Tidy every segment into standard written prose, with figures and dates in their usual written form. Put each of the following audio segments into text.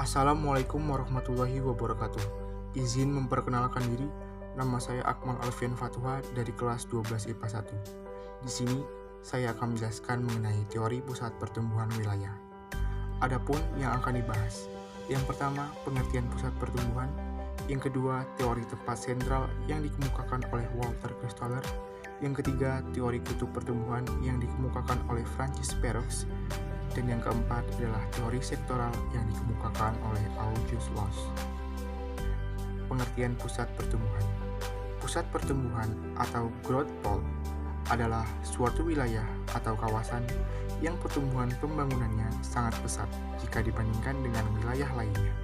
Assalamualaikum warahmatullahi wabarakatuh. Izin memperkenalkan diri, nama saya Akmal Alfian Fatuha dari kelas 12 IPA 1. Di sini, saya akan menjelaskan mengenai teori pusat pertumbuhan wilayah. Adapun yang akan dibahas, yang pertama, pengertian pusat pertumbuhan, yang kedua, teori tempat sentral yang dikemukakan oleh Walter Christoller, yang ketiga, teori kutub pertumbuhan yang dikemukakan oleh Francis Perroux, dan yang keempat adalah teori sektoral yang dikemukakan oleh August Loss. Pengertian pusat pertumbuhan. Pusat pertumbuhan atau growth pole adalah suatu wilayah atau kawasan yang pertumbuhan pembangunannya sangat pesat jika dibandingkan dengan wilayah lainnya,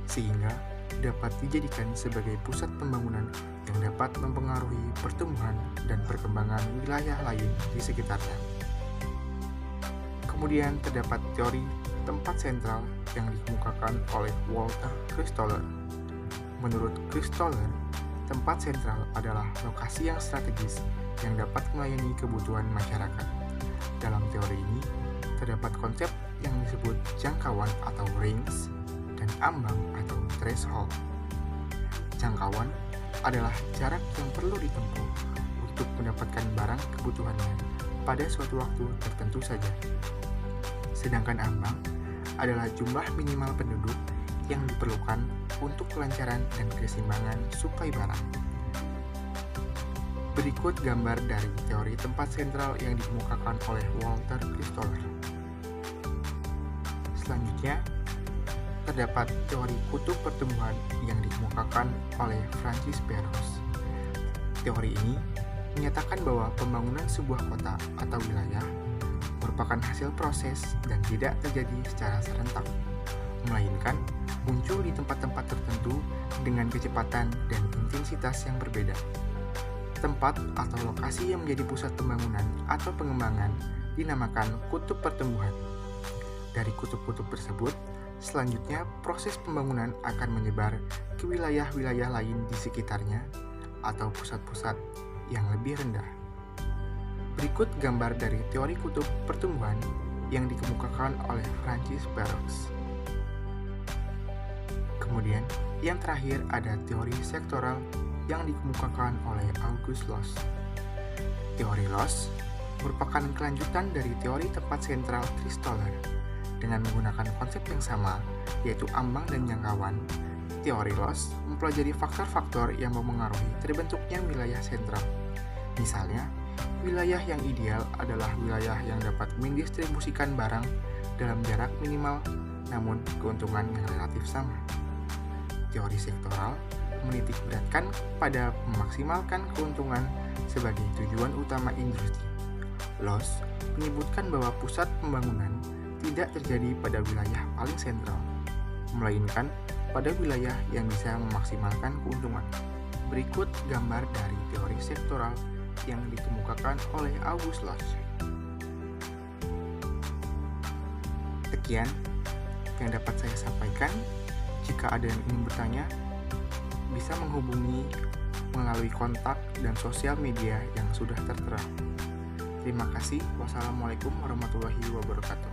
sehingga dapat dijadikan sebagai pusat pembangunan yang dapat mempengaruhi pertumbuhan dan perkembangan wilayah lain di sekitarnya. Kemudian terdapat teori tempat sentral yang dikemukakan oleh Walter Christoller. Menurut Christoller, tempat sentral adalah lokasi yang strategis yang dapat melayani kebutuhan masyarakat. Dalam teori ini, terdapat konsep yang disebut jangkauan atau range dan ambang atau threshold. Jangkauan adalah jarak yang perlu ditempuh untuk mendapatkan barang kebutuhannya pada suatu waktu tertentu saja. Sedangkan ambang adalah jumlah minimal penduduk yang diperlukan untuk kelancaran dan keseimbangan suplai barang. Berikut gambar dari teori tempat sentral yang dikemukakan oleh Walter Christoller. Selanjutnya, terdapat teori kutub pertumbuhan yang dikemukakan oleh Francis Perroux. Teori ini menyatakan bahwa pembangunan sebuah kota atau wilayah merupakan hasil proses dan tidak terjadi secara serentak, melainkan muncul di tempat-tempat tertentu dengan kecepatan dan intensitas yang berbeda. Tempat atau lokasi yang menjadi pusat pembangunan atau pengembangan dinamakan kutub pertumbuhan. Dari kutub-kutub tersebut, selanjutnya proses pembangunan akan menyebar ke wilayah-wilayah lain di sekitarnya atau pusat-pusat yang lebih rendah. Berikut gambar dari teori kutub pertumbuhan yang dikemukakan oleh Francis Perroux. Kemudian, yang terakhir ada teori sektoral yang dikemukakan oleh August Loss. Teori Loss merupakan kelanjutan dari teori tempat sentral Christoller. Dengan menggunakan konsep yang sama, yaitu ambang dan jangkauan, teori Loss mempelajari faktor-faktor yang mempengaruhi terbentuknya wilayah sentral. Misalnya, wilayah yang ideal adalah wilayah yang dapat mendistribusikan barang dalam jarak minimal namun keuntungan yang relatif sama. Teori sektoral menitik beratkan pada memaksimalkan keuntungan sebagai tujuan utama industri. Loss menyebutkan bahwa pusat pembangunan tidak terjadi pada wilayah paling sentral, melainkan pada wilayah yang bisa memaksimalkan keuntungan. Berikut gambar dari teori sektoral yang dikemukakan oleh August Loss. Sekian yang dapat saya sampaikan. Jika ada yang ingin bertanya, bisa menghubungi melalui kontak dan sosial media yang sudah tertera. Terima kasih. Wassalamualaikum warahmatullahi wabarakatuh.